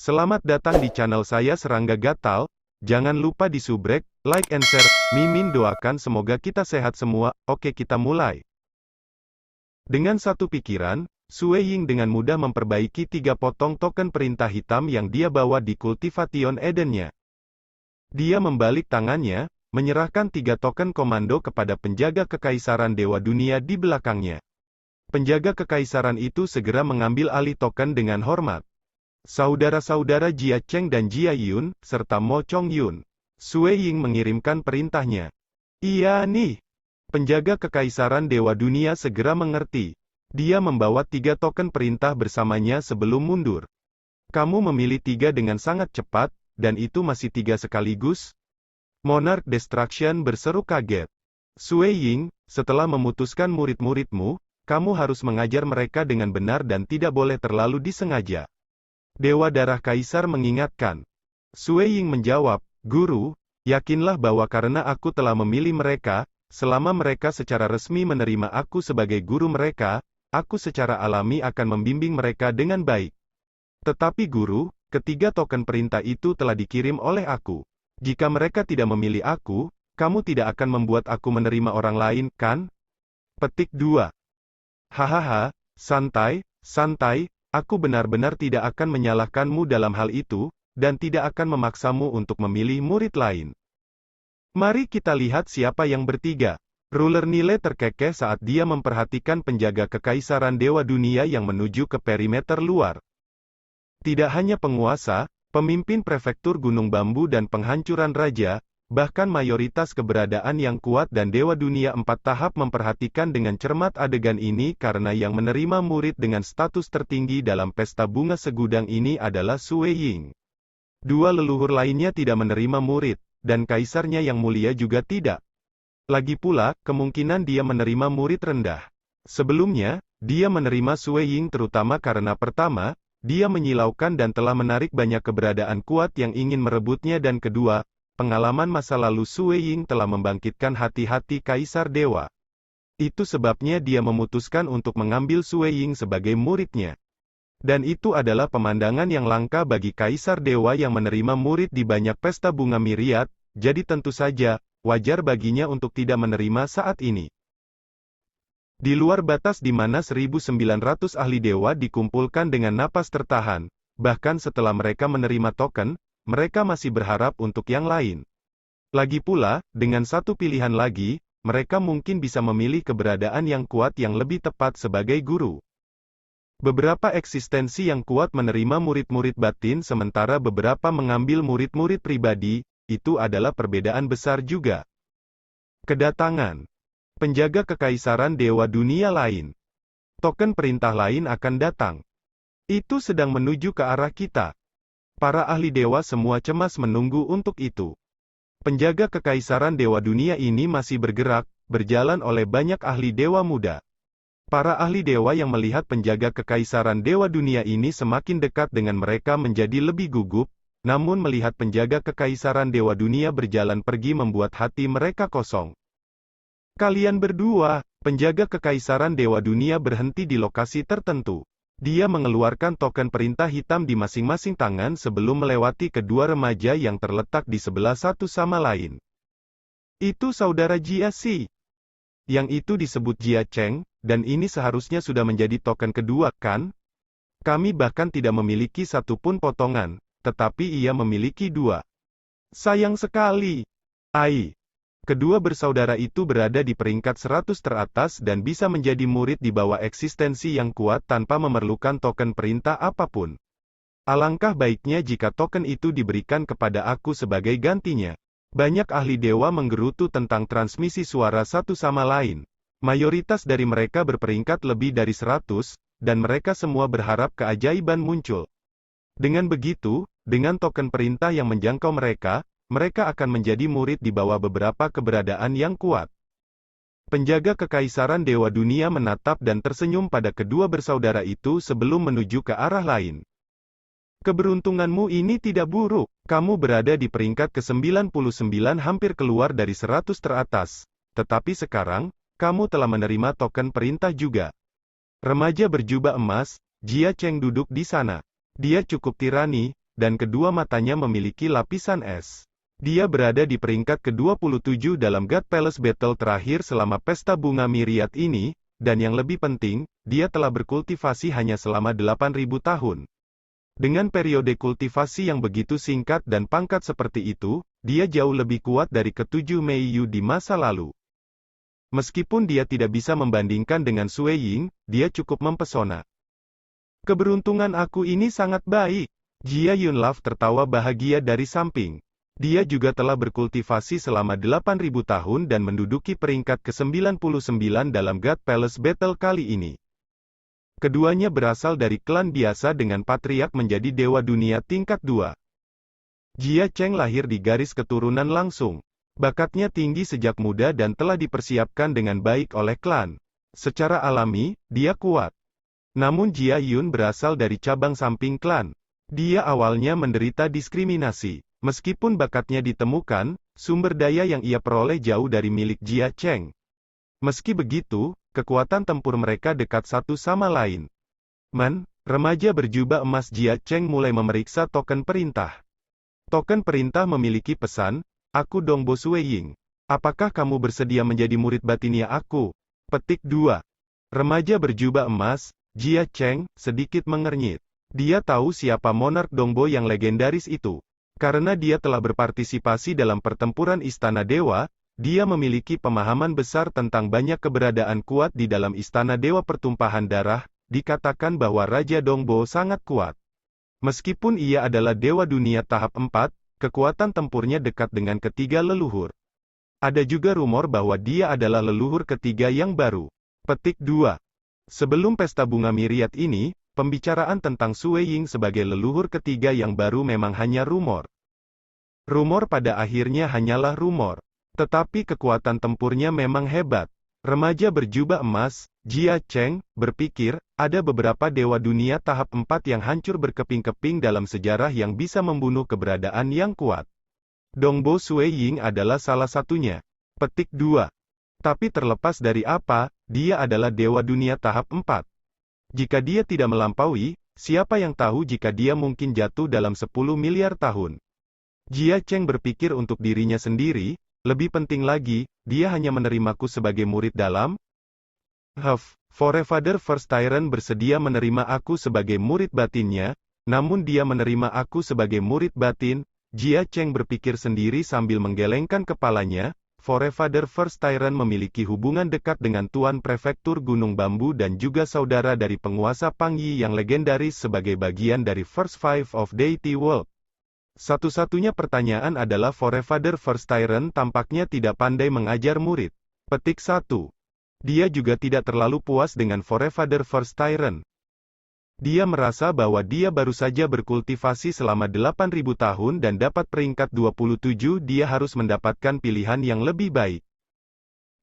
Selamat datang di channel saya Serangga Gatal. Jangan lupa di subrek, like and share. Mimin doakan semoga kita sehat semua. Oke, kita mulai. Dengan satu pikiran, Sue Ying dengan mudah memperbaiki 3 potong token perintah hitam yang dia bawa di Cultivation Eden-nya. Dia membalik tangannya, menyerahkan 3 token komando kepada penjaga kekaisaran Dewa Dunia di belakangnya. Penjaga kekaisaran itu segera mengambil alih token dengan hormat. Saudara-saudara Jia Cheng dan Jia Yun, serta Mo Chong Yun. Sue Ying mengirimkan perintahnya. Iya nih. Penjaga kekaisaran Dewa Dunia segera mengerti. Dia membawa 3 token perintah bersamanya sebelum mundur. Kamu memilih 3 dengan sangat cepat, dan itu masih 3 sekaligus? Monarch Destruction berseru kaget. Sue Ying, setelah memutuskan murid-muridmu, kamu harus mengajar mereka dengan benar dan tidak boleh terlalu disengaja. Dewa Darah Kaisar mengingatkan. Sue Ying menjawab, Guru, yakinlah bahwa karena aku telah memilih mereka, selama mereka secara resmi menerima aku sebagai guru mereka, aku secara alami akan membimbing mereka dengan baik. Tetapi Guru, ketiga token perintah itu telah dikirim oleh aku. Jika mereka tidak memilih aku, kamu tidak akan membuat aku menerima orang lain, kan? Petik 2. Hahaha, santai, santai. Aku benar-benar tidak akan menyalahkanmu dalam hal itu, dan tidak akan memaksamu untuk memilih murid lain. Mari kita lihat siapa yang bertiga. Ruler Nile terkekeh saat dia memperhatikan penjaga kekaisaran Dewa Dunia yang menuju ke perimeter luar. Tidak hanya penguasa, pemimpin prefektur Gunung Bambu dan penghancuran raja, bahkan mayoritas keberadaan yang kuat dan Dewa Dunia 4 tahap memperhatikan dengan cermat adegan ini karena yang menerima murid dengan status tertinggi dalam pesta bunga segudang ini adalah Sue Ying. 2 leluhur lainnya tidak menerima murid, dan kaisarnya yang mulia juga tidak. Lagi pula, kemungkinan dia menerima murid rendah. Sebelumnya, dia menerima Sue Ying terutama karena pertama, dia menyilaukan dan telah menarik banyak keberadaan kuat yang ingin merebutnya dan kedua, pengalaman masa lalu Sue Ying telah membangkitkan hati-hati Kaisar Dewa. Itu sebabnya dia memutuskan untuk mengambil Sue Ying sebagai muridnya. Dan itu adalah pemandangan yang langka bagi Kaisar Dewa yang menerima murid di banyak pesta bunga miriat, jadi tentu saja, wajar baginya untuk tidak menerima saat ini. Di luar batas di mana 1.900 ahli dewa dikumpulkan dengan napas tertahan, bahkan setelah mereka menerima token, mereka masih berharap untuk yang lain. Lagi pula, dengan satu pilihan lagi, mereka mungkin bisa memilih keberadaan yang kuat yang lebih tepat sebagai guru. Beberapa eksistensi yang kuat menerima murid-murid batin sementara beberapa mengambil murid-murid pribadi, itu adalah perbedaan besar juga. Kedatangan. Penjaga kekaisaran Dewa Dunia lain. Token perintah lain akan datang. Itu sedang menuju ke arah kita. Para ahli dewa semua cemas menunggu untuk itu. Penjaga kekaisaran Dewa Dunia ini masih bergerak, berjalan oleh banyak ahli dewa muda. Para ahli dewa yang melihat penjaga kekaisaran Dewa Dunia ini semakin dekat dengan mereka menjadi lebih gugup, namun melihat penjaga kekaisaran Dewa Dunia berjalan pergi membuat hati mereka kosong. Kalian berdua, penjaga kekaisaran Dewa Dunia berhenti di lokasi tertentu. Dia mengeluarkan token perintah hitam di masing-masing tangan sebelum melewati kedua remaja yang terletak di sebelah satu sama lain. Itu saudara Jia Si. Yang itu disebut Jia Cheng, dan ini seharusnya sudah menjadi token kedua, kan? Kami bahkan tidak memiliki satupun potongan, tetapi ia memiliki 2. Sayang sekali. Ai. Kedua bersaudara itu berada di peringkat 100 teratas dan bisa menjadi murid di bawah eksistensi yang kuat tanpa memerlukan token perintah apapun. Alangkah baiknya jika token itu diberikan kepada aku sebagai gantinya. Banyak ahli dewa menggerutu tentang transmisi suara satu sama lain. Mayoritas dari mereka berperingkat lebih dari 100, dan mereka semua berharap keajaiban muncul. Dengan begitu, dengan token perintah yang menjangkau mereka akan menjadi murid di bawah beberapa keberadaan yang kuat. Penjaga kekaisaran Dewa Dunia menatap dan tersenyum pada kedua bersaudara itu sebelum menuju ke arah lain. Keberuntunganmu ini tidak buruk, kamu berada di peringkat ke-99 hampir keluar dari 100 teratas. Tetapi sekarang, kamu telah menerima token perintah juga. Remaja berjubah emas, Jia Cheng duduk di sana. Dia cukup tirani, dan kedua matanya memiliki lapisan es. Dia berada di peringkat ke-27 dalam God Palace Battle terakhir selama Pesta Bunga Myriad ini, dan yang lebih penting, dia telah berkultivasi hanya selama 8.000 tahun. Dengan periode kultivasi yang begitu singkat dan pangkat seperti itu, dia jauh lebih kuat dari ke-7 Mei Yu di masa lalu. Meskipun dia tidak bisa membandingkan dengan Sui Ying, dia cukup mempesona. Keberuntungan aku ini sangat baik. Jia Yunlaf tertawa bahagia dari samping. Dia juga telah berkultivasi selama 8.000 tahun dan menduduki peringkat ke-99 dalam God Palace Battle kali ini. Keduanya berasal dari klan biasa dengan patriark menjadi dewa dunia tingkat 2. Jia Cheng lahir di garis keturunan langsung. Bakatnya tinggi sejak muda dan telah dipersiapkan dengan baik oleh klan. Secara alami, dia kuat. Namun Jia Yun berasal dari cabang samping klan. Dia awalnya menderita diskriminasi. Meskipun bakatnya ditemukan, sumber daya yang ia peroleh jauh dari milik Jia Cheng. Meski begitu, kekuatan tempur mereka dekat satu sama lain. Remaja berjubah emas Jia Cheng mulai memeriksa token perintah. Token perintah memiliki pesan, "Aku Dongbo Sui Ying. Apakah kamu bersedia menjadi murid batinia aku?" Petik 2. Remaja berjubah emas, Jia Cheng, sedikit mengernyit. Dia tahu siapa monark Dongbo yang legendaris itu. Karena dia telah berpartisipasi dalam pertempuran Istana Dewa, dia memiliki pemahaman besar tentang banyak keberadaan kuat di dalam Istana Dewa Pertumpahan Darah. Dikatakan bahwa Raja Dongbo sangat kuat. Meskipun ia adalah dewa dunia tahap 4, kekuatan tempurnya dekat dengan ketiga leluhur. Ada juga rumor bahwa dia adalah leluhur ketiga yang baru. Petik 2. Sebelum Pesta Bunga Myriad ini, pembicaraan tentang Sui Ying sebagai leluhur ketiga yang baru memang hanya rumor. Rumor pada akhirnya hanyalah rumor. Tetapi kekuatan tempurnya memang hebat. Remaja berjubah emas, Jia Cheng, berpikir, ada beberapa dewa dunia tahap 4 yang hancur berkeping-keping dalam sejarah yang bisa membunuh keberadaan yang kuat. Dongbo Sui Ying adalah salah satunya. Petik 2. Tapi terlepas dari apa, dia adalah dewa dunia tahap 4. Jika dia tidak melampaui, siapa yang tahu jika dia mungkin jatuh dalam 10 miliar tahun. Jia Cheng berpikir untuk dirinya sendiri, lebih penting lagi, dia hanya menerimaku sebagai murid dalam. Forefather First Tyrant bersedia menerima aku sebagai murid batinnya, namun dia menerima aku sebagai murid batin. Jia Cheng berpikir sendiri sambil menggelengkan kepalanya. Forefather First Tyrant memiliki hubungan dekat dengan Tuan Prefektur Gunung Bambu dan juga saudara dari penguasa Pang Yi yang legendaris sebagai bagian dari First Five of Deity World. Satu-satunya pertanyaan adalah Forefather First Tyrant tampaknya tidak pandai mengajar murid. Petik 1. Dia juga tidak terlalu puas dengan Forefather First Tyrant. Dia merasa bahwa dia baru saja berkultivasi selama 8.000 tahun dan dapat peringkat 27. Dia harus mendapatkan pilihan yang lebih baik.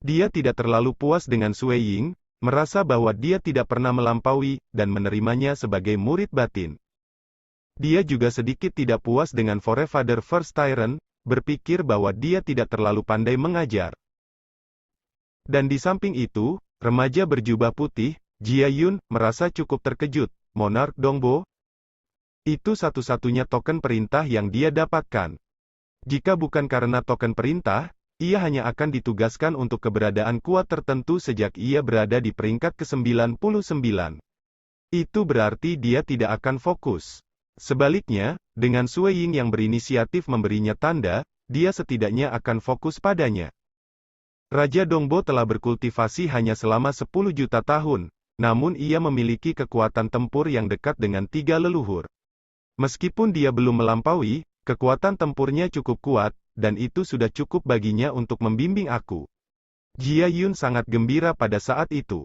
Dia tidak terlalu puas dengan Sui Ying, merasa bahwa dia tidak pernah melampaui, dan menerimanya sebagai murid batin. Dia juga sedikit tidak puas dengan Forefather First Tyrant, berpikir bahwa dia tidak terlalu pandai mengajar. Dan di samping itu, remaja berjubah putih, Jia Yun, merasa cukup terkejut. Monark Dongbo? Itu satu-satunya token perintah yang dia dapatkan. Jika bukan karena token perintah, ia hanya akan ditugaskan untuk keberadaan kuat tertentu sejak ia berada di peringkat ke-99. Itu berarti dia tidak akan fokus. Sebaliknya, dengan Sui Ying yang berinisiatif memberinya tanda, dia setidaknya akan fokus padanya. Raja Dongbo telah berkultivasi hanya selama 10 juta tahun, namun ia memiliki kekuatan tempur yang dekat dengan 3 leluhur. Meskipun dia belum melampaui, kekuatan tempurnya cukup kuat, dan itu sudah cukup baginya untuk membimbing aku. Jia Yun sangat gembira pada saat itu.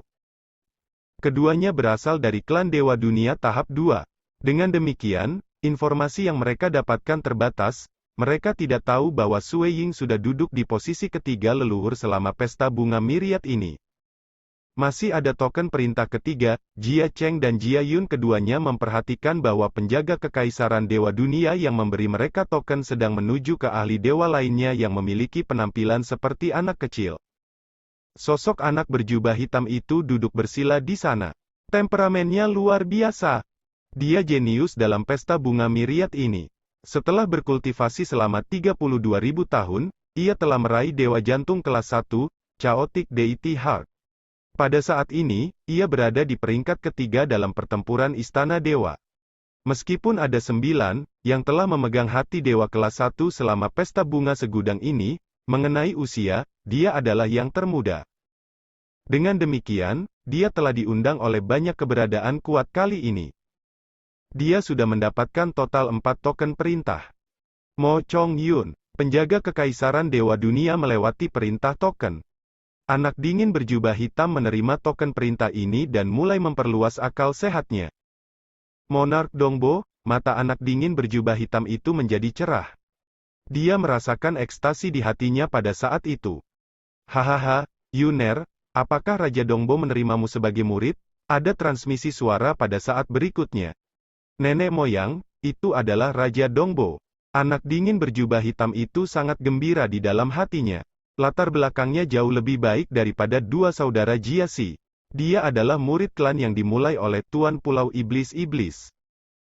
Keduanya berasal dari klan Dewa Dunia tahap 2. Dengan demikian, informasi yang mereka dapatkan terbatas. Mereka tidak tahu bahwa Sui Ying sudah duduk di posisi ketiga leluhur selama Pesta Bunga Myriad ini. Masih ada token perintah ketiga, Jia Cheng dan Jia Yun keduanya memperhatikan bahwa penjaga kekaisaran Dewa Dunia yang memberi mereka token sedang menuju ke ahli dewa lainnya yang memiliki penampilan seperti anak kecil. Sosok anak berjubah hitam itu duduk bersila di sana. Temperamennya luar biasa. Dia jenius dalam pesta bunga miriat ini. Setelah berkultivasi selama 32.000 tahun, ia telah meraih Dewa Jantung kelas 1, Chaotic Deity Heart. Pada saat ini, ia berada di peringkat ketiga dalam pertempuran Istana Dewa. Meskipun ada 9, yang telah memegang hati Dewa kelas 1 selama pesta bunga segudang ini, mengenai usia, dia adalah yang termuda. Dengan demikian, dia telah diundang oleh banyak keberadaan kuat kali ini. Dia sudah mendapatkan total 4 token perintah. Mo Chong-yun, penjaga kekaisaran Dewa Dunia melewati perintah token. Anak dingin berjubah hitam menerima token perintah ini dan mulai memperluas akal sehatnya. Monarch Dongbo, mata anak dingin berjubah hitam itu menjadi cerah. Dia merasakan ekstasi di hatinya pada saat itu. Hahaha, Yuner, apakah Raja Dongbo menerimamu sebagai murid? Ada transmisi suara pada saat berikutnya. Nenek moyang, itu adalah Raja Dongbo. Anak dingin berjubah hitam itu sangat gembira di dalam hatinya. Latar belakangnya jauh lebih baik daripada dua saudara Jiasi. Dia adalah murid klan yang dimulai oleh Tuan Pulau Iblis-Iblis.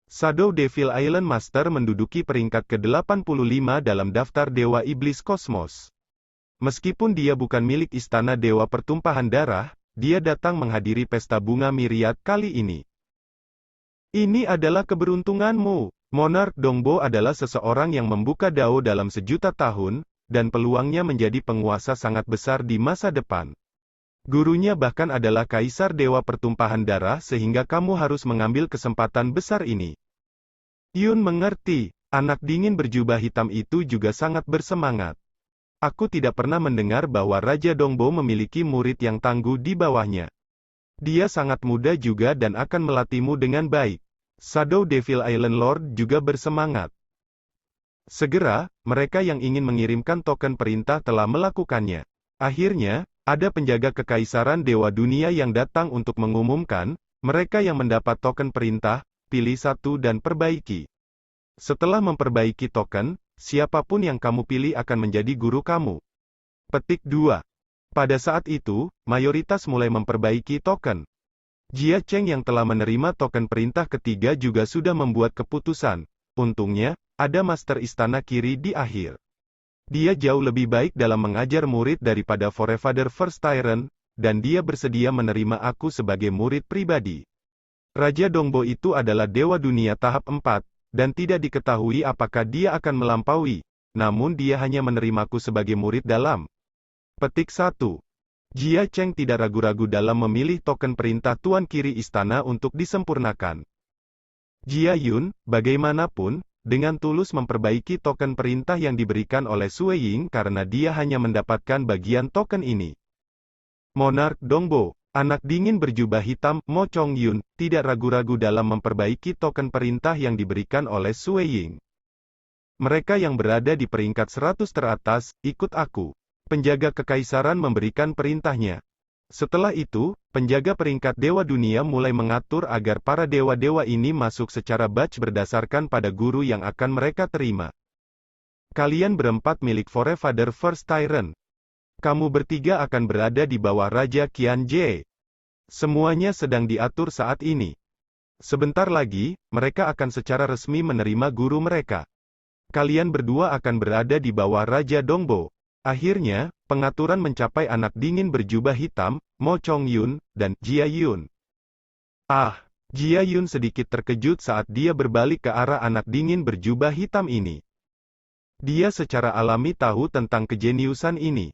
Shadow Devil Island Master menduduki peringkat ke-85 dalam daftar Dewa Iblis Kosmos. Meskipun dia bukan milik Istana Dewa Pertumpahan Darah, dia datang menghadiri pesta bunga miriat kali ini. Ini adalah keberuntunganmu. Monarch Dongbo adalah seseorang yang membuka Dao dalam sejuta tahun, dan peluangnya menjadi penguasa sangat besar di masa depan. Gurunya bahkan adalah Kaisar Dewa Pertumpahan Darah sehingga kamu harus mengambil kesempatan besar ini. Yun mengerti, anak dingin berjubah hitam itu juga sangat bersemangat. Aku tidak pernah mendengar bahwa Raja Dongbo memiliki murid yang tangguh di bawahnya. Dia sangat muda juga dan akan melatihmu dengan baik. Shadow Devil Island Lord juga bersemangat. Segera, mereka yang ingin mengirimkan token perintah telah melakukannya. Akhirnya, ada penjaga kekaisaran Dewa Dunia yang datang untuk mengumumkan, mereka yang mendapat token perintah, pilih satu dan perbaiki. Setelah memperbaiki token, siapapun yang kamu pilih akan menjadi guru kamu. Petik 2. Pada saat itu, mayoritas mulai memperbaiki token. Jia Cheng yang telah menerima token perintah ketiga juga sudah membuat keputusan. Untungnya, ada Master Istana Kiri di akhir. Dia jauh lebih baik dalam mengajar murid daripada Forefather First Tyrant, dan dia bersedia menerima aku sebagai murid pribadi. Raja Dongbo itu adalah Dewa Dunia tahap 4, dan tidak diketahui apakah dia akan melampaui, namun dia hanya menerimaku sebagai murid dalam. Petik 1. Jia Cheng tidak ragu-ragu dalam memilih token perintah Tuan Kiri Istana untuk disempurnakan. Jia Yun, bagaimanapun, dengan tulus memperbaiki token perintah yang diberikan oleh Sue Ying karena dia hanya mendapatkan bagian token ini. Monarch Dongbo, anak dingin berjubah hitam, Mo Chong-yun, tidak ragu-ragu dalam memperbaiki token perintah yang diberikan oleh Sue Ying. Mereka yang berada di peringkat 100 teratas, ikut aku. Penjaga kekaisaran memberikan perintahnya. Setelah itu, penjaga peringkat Dewa Dunia mulai mengatur agar para dewa-dewa ini masuk secara batch berdasarkan pada guru yang akan mereka terima. Kalian berempat milik Forefather First Tyrant. Kamu bertiga akan berada di bawah Raja Qian Jie. Semuanya sedang diatur saat ini. Sebentar lagi, mereka akan secara resmi menerima guru mereka. Kalian berdua akan berada di bawah Raja Dongbo. Akhirnya, pengaturan mencapai anak dingin berjubah hitam, Mo Chong-yun, dan Jia Yun. Jia Yun sedikit terkejut saat dia berbalik ke arah anak dingin berjubah hitam ini. Dia secara alami tahu tentang kejeniusan ini.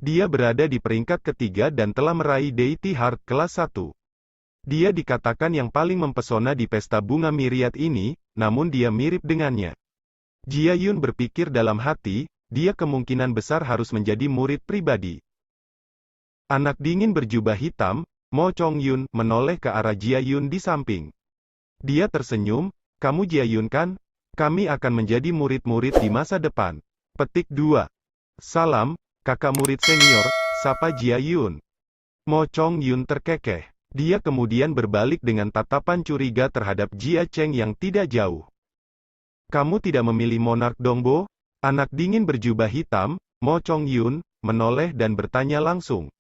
Dia berada di peringkat ketiga dan telah meraih Deity Heart kelas 1. Dia dikatakan yang paling mempesona di pesta bunga miriat ini, namun dia mirip dengannya. Jia Yun berpikir dalam hati, dia kemungkinan besar harus menjadi murid pribadi. Anak dingin berjubah hitam, Mo Chong-yun, menoleh ke arah Jia Yun di samping. Dia tersenyum, kamu Jia Yun kan? Kami akan menjadi murid-murid di masa depan. Petik 2. Salam, kakak murid senior, sapa Jia Yun. Mo Chong-yun terkekeh. Dia kemudian berbalik dengan tatapan curiga terhadap Jia Cheng yang tidak jauh. Kamu tidak memilih Monarch Dongbo? Anak dingin berjubah hitam, Mo Chong-yun, menoleh dan bertanya langsung.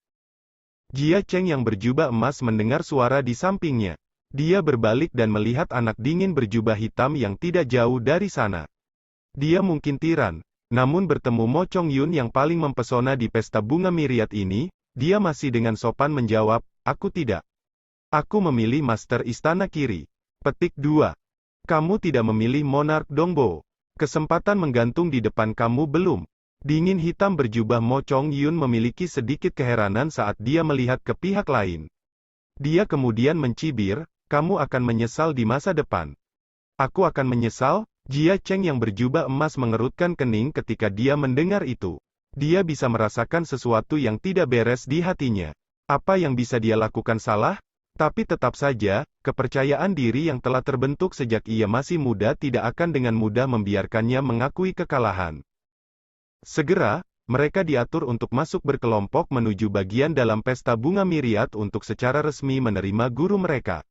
Jia Cheng yang berjubah emas mendengar suara di sampingnya. Dia berbalik dan melihat anak dingin berjubah hitam yang tidak jauh dari sana. Dia mungkin tiran, namun bertemu Mo Chongyun yang paling mempesona di pesta bunga miriat ini, dia masih dengan sopan menjawab, aku tidak. Aku memilih Master Istana Kiri. Petik 2. Kamu tidak memilih Monark Dongbo. Kesempatan menggantung di depan kamu belum. Dingin hitam berjubah Mo Chongyun memiliki sedikit keheranan saat dia melihat ke pihak lain. Dia kemudian mencibir, kamu akan menyesal di masa depan. Aku akan menyesal? Jia Cheng yang berjubah emas mengerutkan kening ketika dia mendengar itu. Dia bisa merasakan sesuatu yang tidak beres di hatinya. Apa yang bisa dia lakukan salah? Tapi tetap saja, kepercayaan diri yang telah terbentuk sejak ia masih muda tidak akan dengan mudah membiarkannya mengakui kekalahan. Segera, mereka diatur untuk masuk berkelompok menuju bagian dalam pesta bunga miriat untuk secara resmi menerima guru mereka.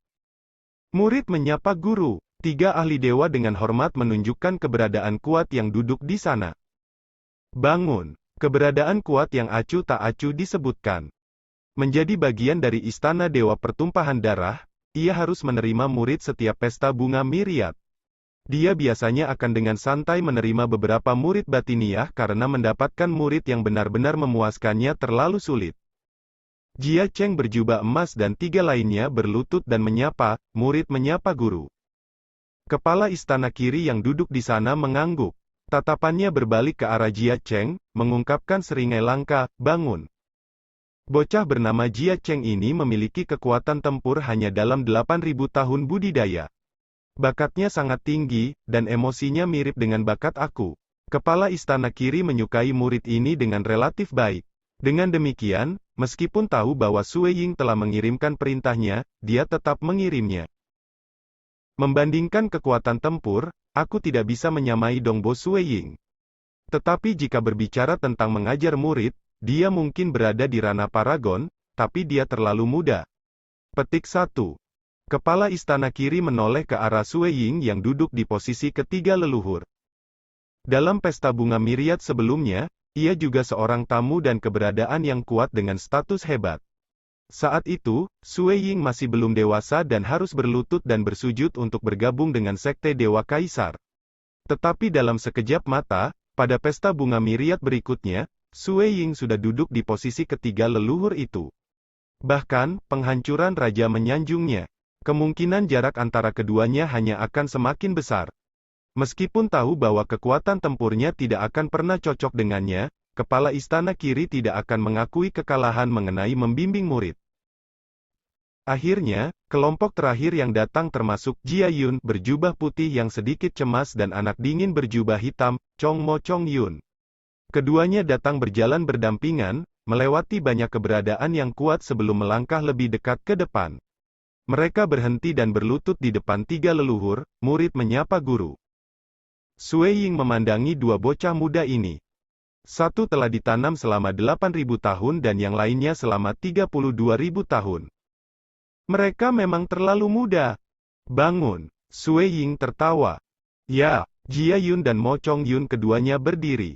Murid menyapa guru. 3 ahli dewa dengan hormat menunjukkan keberadaan kuat yang duduk di sana. Bangun. Keberadaan kuat yang acuh tak acuh disebutkan. Menjadi bagian dari istana dewa pertumpahan darah, ia harus menerima murid setiap pesta bunga miriat. Dia biasanya akan dengan santai menerima beberapa murid batiniah karena mendapatkan murid yang benar-benar memuaskannya terlalu sulit. Jia Cheng berjubah emas dan 3 lainnya berlutut dan menyapa, murid menyapa guru. Kepala istana kiri yang duduk di sana mengangguk. Tatapannya berbalik ke arah Jia Cheng, mengungkapkan seringai langkah, bangun. Bocah bernama Jia Cheng ini memiliki kekuatan tempur hanya dalam 8.000 tahun budidaya. Bakatnya sangat tinggi, dan emosinya mirip dengan bakat aku. Kepala istana kiri menyukai murid ini dengan relatif baik. Dengan demikian, meskipun tahu bahwa Sue Ying telah mengirimkan perintahnya, dia tetap mengirimnya. Membandingkan kekuatan tempur, aku tidak bisa menyamai Dongbo Sue Ying. Tetapi jika berbicara tentang mengajar murid, dia mungkin berada di ranah paragon, tapi dia terlalu muda. Petik 1. Kepala istana kiri menoleh ke arah Sue Ying yang duduk di posisi ketiga leluhur. Dalam pesta bunga miriat sebelumnya, ia juga seorang tamu dan keberadaan yang kuat dengan status hebat. Saat itu, Sue Ying masih belum dewasa dan harus berlutut dan bersujud untuk bergabung dengan sekte Dewa Kaisar. Tetapi dalam sekejap mata, pada pesta bunga miriat berikutnya, Sue Ying sudah duduk di posisi ketiga leluhur itu. Bahkan, penghancuran raja menyanjungnya. Kemungkinan jarak antara keduanya hanya akan semakin besar. Meskipun tahu bahwa kekuatan tempurnya tidak akan pernah cocok dengannya, kepala istana kiri tidak akan mengakui kekalahan mengenai membimbing murid. Akhirnya, kelompok terakhir yang datang termasuk Jia Yun berjubah putih yang sedikit cemas dan anak dingin berjubah hitam, Chong Mo Chongyun. Keduanya datang berjalan berdampingan, melewati banyak keberadaan yang kuat sebelum melangkah lebih dekat ke depan. Mereka berhenti dan berlutut di depan 3 leluhur, murid menyapa guru. Sue Ying memandangi 2 bocah muda ini. Satu telah ditanam selama 8.000 tahun dan yang lainnya selama 32.000 tahun. Mereka memang terlalu muda. Bangun. Sue Ying tertawa. Ya, Jia Yun dan Mo Chongyun keduanya berdiri.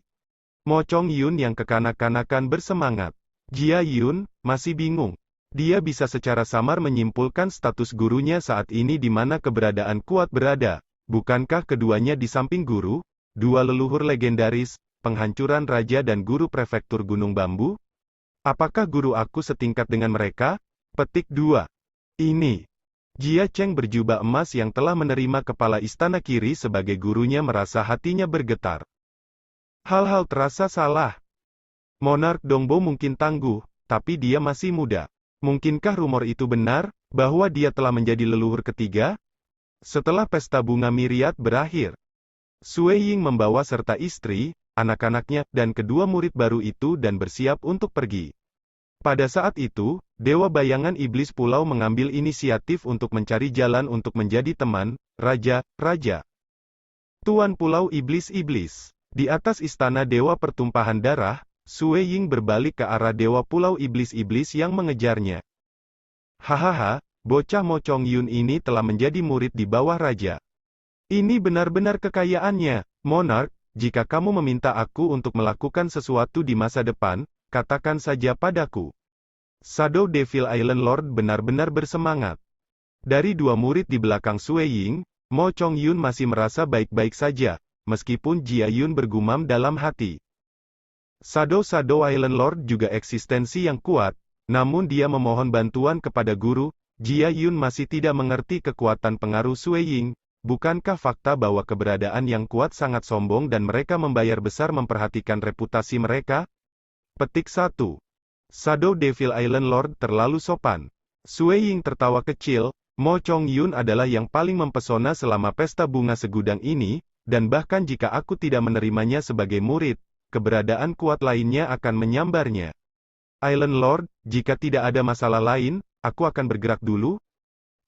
Mo Chongyun yang kekanak-kanakan bersemangat. Jia Yun masih bingung. Dia bisa secara samar menyimpulkan status gurunya saat ini di mana keberadaan kuat berada. Bukankah keduanya di samping guru, 2 leluhur legendaris, penghancuran raja dan guru prefektur Gunung Bambu? Apakah guru aku setingkat dengan mereka? Petik 2. Ini. Jia Cheng berjubah emas yang telah menerima kepala istana kiri sebagai gurunya merasa hatinya bergetar. Hal-hal terasa salah. Monark Dongbo mungkin tangguh, tapi dia masih muda. Mungkinkah rumor itu benar, bahwa dia telah menjadi leluhur ketiga? Setelah pesta bunga miriat berakhir, Sue Ying membawa serta istri, anak-anaknya, dan kedua murid baru itu dan bersiap untuk pergi. Pada saat itu, Dewa Bayangan Iblis Pulau mengambil inisiatif untuk mencari jalan untuk menjadi teman, Raja. Tuan Pulau Iblis-Iblis. Di atas istana Dewa Pertumpahan Darah, Sue Ying berbalik ke arah Dewa Pulau Iblis-Iblis yang mengejarnya. Hahaha. Bocah Mo Chongyun ini telah menjadi murid di bawah raja. Ini benar-benar kekayaannya, Monark. Jika kamu meminta aku untuk melakukan sesuatu di masa depan, katakan saja padaku. Shadow Devil Island Lord benar-benar bersemangat. Dari dua murid di belakang Sue Ying, Mo Chongyun masih merasa baik-baik saja, meskipun Jia Yun bergumam dalam hati. Shadow Island Lord juga eksistensi yang kuat, namun dia memohon bantuan kepada guru. Jia Yun masih tidak mengerti kekuatan pengaruh Sue Ying. Bukankah fakta bahwa keberadaan yang kuat sangat sombong dan mereka membayar besar memperhatikan reputasi mereka? Petik 1. Shadow Devil Island Lord terlalu sopan. Sue Ying tertawa kecil. Mo Chongyun adalah yang paling mempesona selama pesta bunga segudang ini, dan bahkan jika aku tidak menerimanya sebagai murid, keberadaan kuat lainnya akan menyambarnya. Island Lord, jika tidak ada masalah lain, aku akan bergerak dulu.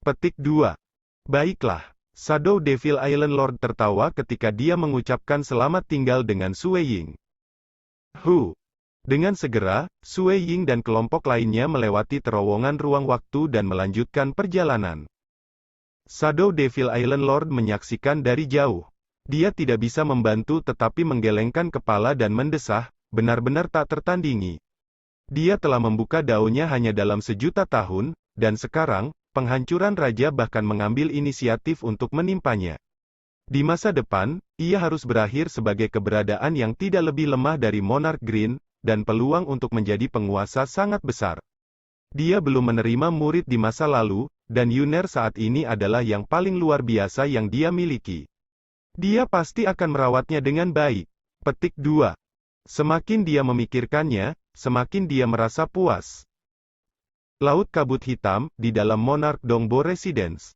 Petik 2. Baiklah. Shadow Devil Island Lord tertawa ketika dia mengucapkan selamat tinggal dengan Sue Ying. Dengan segera, Sue Ying dan kelompok lainnya melewati terowongan ruang waktu dan melanjutkan perjalanan. Shadow Devil Island Lord menyaksikan dari jauh. Dia tidak bisa membantu tetapi menggelengkan kepala dan mendesah, benar-benar tak tertandingi. Dia telah membuka daunnya hanya dalam sejuta tahun, dan sekarang, penghancuran raja bahkan mengambil inisiatif untuk menimpanya. Di masa depan, ia harus berakhir sebagai keberadaan yang tidak lebih lemah dari Monarch Green, dan peluang untuk menjadi penguasa sangat besar. Dia belum menerima murid di masa lalu, dan Yuner saat ini adalah yang paling luar biasa yang dia miliki. Dia pasti akan merawatnya dengan baik. Petik 2. Semakin dia memikirkannya, semakin dia merasa puas. Laut kabut hitam, di dalam Monarch Dongbo Residence.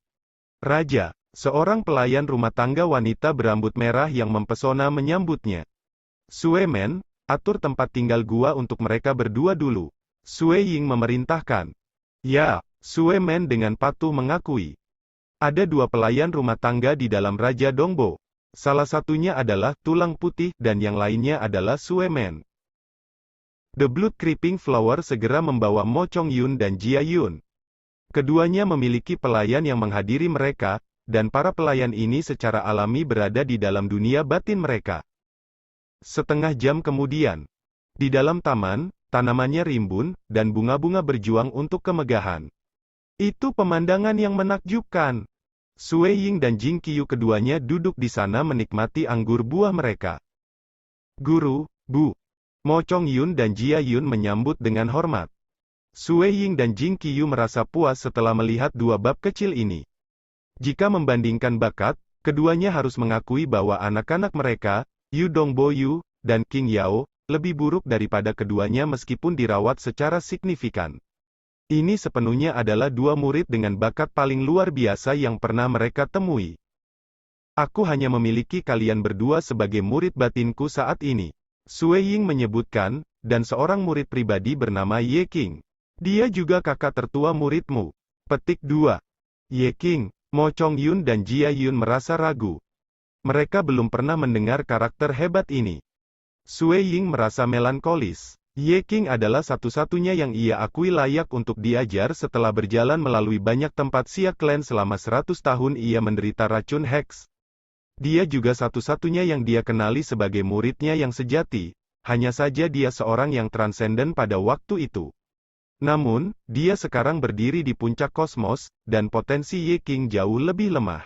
Raja, seorang pelayan rumah tangga wanita berambut merah yang mempesona menyambutnya. Sue Men, atur tempat tinggal gua untuk mereka berdua dulu. Sue Ying memerintahkan. Ya, Sue Men dengan patuh mengakui. Ada dua pelayan rumah tangga di dalam Raja Dongbo. Salah satunya adalah Tulang Putih dan yang lainnya adalah Sue Men. The Blood Creeping Flower segera membawa Mo Chongyun dan Jia Yun. Keduanya memiliki pelayan yang menghadiri mereka, dan para pelayan ini secara alami berada di dalam dunia batin mereka. Setengah jam kemudian, di dalam taman, tanamannya rimbun, dan bunga-bunga berjuang untuk kemegahan. Itu pemandangan yang menakjubkan. Sue Ying dan Jing Qiu keduanya duduk di sana menikmati anggur buah mereka. Guru, Bu. Mo Chongyun dan Jia Yun menyambut dengan hormat. Sue Ying dan Jing Qiu merasa puas setelah melihat dua bab kecil ini. Jika membandingkan bakat, keduanya harus mengakui bahwa anak-anak mereka, Yu Dongbo Yu, dan King Yao, lebih buruk daripada keduanya meskipun dirawat secara signifikan. Ini sepenuhnya adalah dua murid dengan bakat paling luar biasa yang pernah mereka temui. Aku hanya memiliki kalian berdua sebagai murid batinku saat ini. Sue Ying menyebutkan, dan seorang murid pribadi bernama Ye King. Dia juga kakak tertua muridmu. Petik 2. Ye King, Mo Chongyun dan Jia Yun merasa ragu. Mereka belum pernah mendengar karakter hebat ini. Sue Ying merasa melankolis. Ye King adalah satu-satunya yang ia akui layak untuk diajar setelah berjalan melalui banyak tempat Xia Clan selama 100 tahun ia menderita racun Hex. Dia juga satu-satunya yang dia kenali sebagai muridnya yang sejati, hanya saja dia seorang yang transenden pada waktu itu. Namun, dia sekarang berdiri di puncak kosmos, dan potensi Ye King jauh lebih lemah.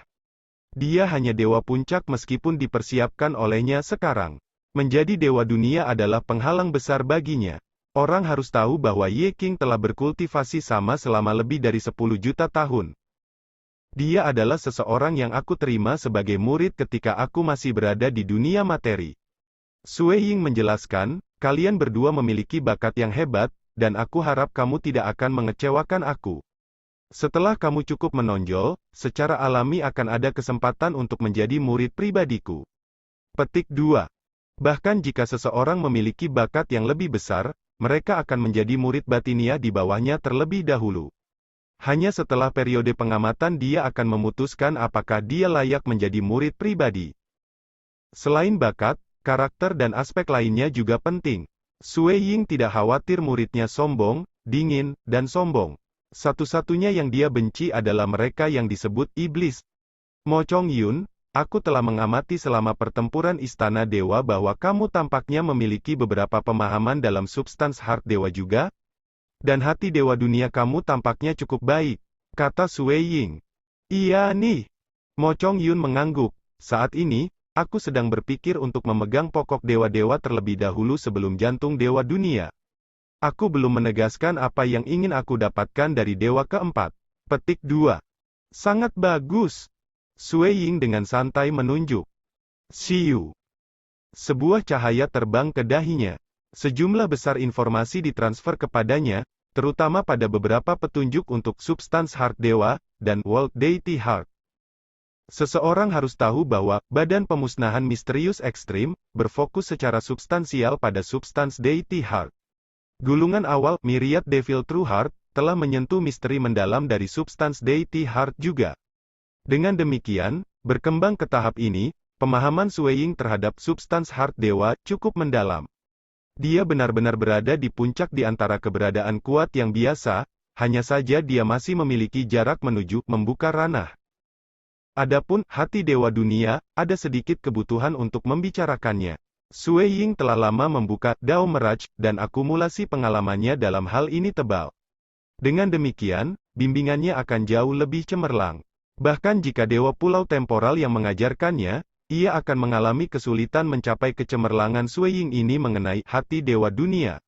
Dia hanya dewa puncak meskipun dipersiapkan olehnya sekarang. Menjadi dewa dunia adalah penghalang besar baginya. Orang harus tahu bahwa Ye King telah berkultivasi sama selama lebih dari 10 juta tahun. Dia adalah seseorang yang aku terima sebagai murid ketika aku masih berada di dunia materi. Sue Ying menjelaskan, kalian berdua memiliki bakat yang hebat, dan aku harap kamu tidak akan mengecewakan aku. Setelah kamu cukup menonjol, secara alami akan ada kesempatan untuk menjadi murid pribadiku. Petik 2. Bahkan jika seseorang memiliki bakat yang lebih besar, mereka akan menjadi murid batinia di bawahnya terlebih dahulu. Hanya setelah periode pengamatan dia akan memutuskan apakah dia layak menjadi murid pribadi. Selain bakat, karakter dan aspek lainnya juga penting. Sue Ying tidak khawatir muridnya sombong, dingin, dan sombong. Satu-satunya yang dia benci adalah mereka yang disebut iblis. Mo Chongyun, aku telah mengamati selama pertempuran Istana Dewa bahwa kamu tampaknya memiliki beberapa pemahaman dalam substans Heart Dewa juga. Dan hati Dewa Dunia kamu tampaknya cukup baik, kata Sue Ying. Iya nih. Mo Chong Yun mengangguk. Saat ini, aku sedang berpikir untuk memegang pokok dewa-dewa terlebih dahulu sebelum jantung dewa dunia. Aku belum menegaskan apa yang ingin aku dapatkan dari dewa keempat. Petik 2. Sangat bagus. Sui Ying dengan santai menunjuk. Xiu. Sebuah cahaya terbang ke dahinya. Sejumlah besar informasi ditransfer kepadanya, terutama pada beberapa petunjuk untuk Substance Heart Dewa, dan World Deity Heart. Seseorang harus tahu bahwa, badan pemusnahan misterius ekstrim, berfokus secara substansial pada Substance Deity Heart. Gulungan awal, Myriad Devil True Heart, telah menyentuh misteri mendalam dari Substance Deity Heart juga. Dengan demikian, berkembang ke tahap ini, pemahaman Sui Ying terhadap Substance Heart Dewa, cukup mendalam. Dia benar-benar berada di puncak di antara keberadaan kuat yang biasa, hanya saja dia masih memiliki jarak menuju membuka ranah. Adapun hati dewa dunia, ada sedikit kebutuhan untuk membicarakannya. Sui Ying telah lama membuka Dao Mirage, dan akumulasi pengalamannya dalam hal ini tebal. Dengan demikian, bimbingannya akan jauh lebih cemerlang. Bahkan jika dewa pulau temporal yang mengajarkannya, ia akan mengalami kesulitan mencapai kecemerlangan Sui Ying ini mengenai hati dewa dunia.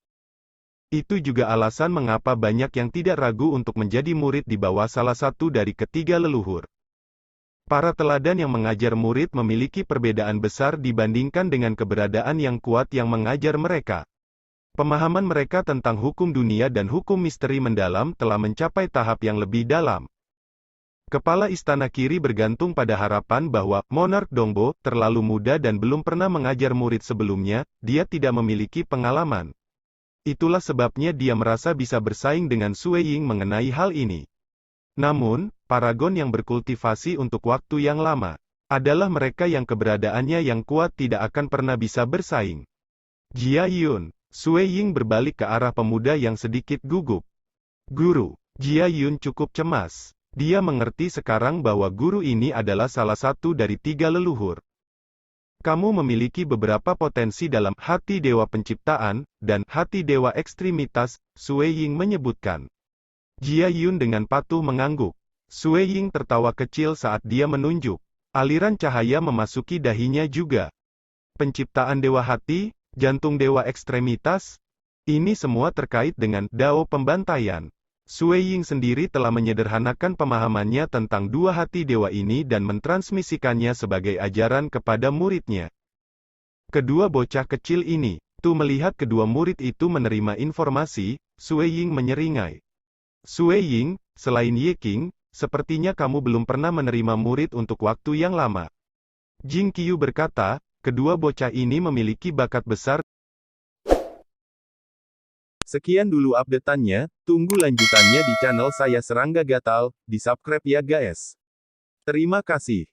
Itu juga alasan mengapa banyak yang tidak ragu untuk menjadi murid di bawah salah satu dari ketiga leluhur. Para teladan yang mengajar murid memiliki perbedaan besar dibandingkan dengan keberadaan yang kuat yang mengajar mereka. Pemahaman mereka tentang hukum dunia dan hukum misteri mendalam telah mencapai tahap yang lebih dalam. Kepala istana kiri bergantung pada harapan bahwa Monarch Dongbo terlalu muda dan belum pernah mengajar murid sebelumnya, dia tidak memiliki pengalaman. Itulah sebabnya dia merasa bisa bersaing dengan Sui Ying mengenai hal ini. Namun, paragon yang berkultivasi untuk waktu yang lama, adalah mereka yang keberadaannya yang kuat tidak akan pernah bisa bersaing. Jia Yun. Sui Ying berbalik ke arah pemuda yang sedikit gugup. Guru. Jia Yun cukup cemas. Dia mengerti sekarang bahwa guru ini adalah salah satu dari tiga leluhur. Kamu memiliki beberapa potensi dalam hati dewa penciptaan, dan hati dewa ekstremitas, Sui Ying menyebutkan. Jia Yun dengan patuh mengangguk. Sui Ying tertawa kecil saat dia menunjuk. Aliran cahaya memasuki dahinya juga. Penciptaan dewa hati, jantung dewa ekstremitas, ini semua terkait dengan Dao pembantaian. Sui Ying sendiri telah menyederhanakan pemahamannya tentang dua hati dewa ini dan mentransmisikannya sebagai ajaran kepada muridnya. Kedua bocah kecil ini, melihat kedua murid itu menerima informasi, Sui Ying menyeringai. Sui Ying, selain Ye Qing, sepertinya kamu belum pernah menerima murid untuk waktu yang lama. Jing Qiu berkata, kedua bocah ini memiliki bakat besar. Sekian dulu update-annya, tunggu lanjutannya di channel saya Serangga Gatal, di subscribe ya guys. Terima kasih.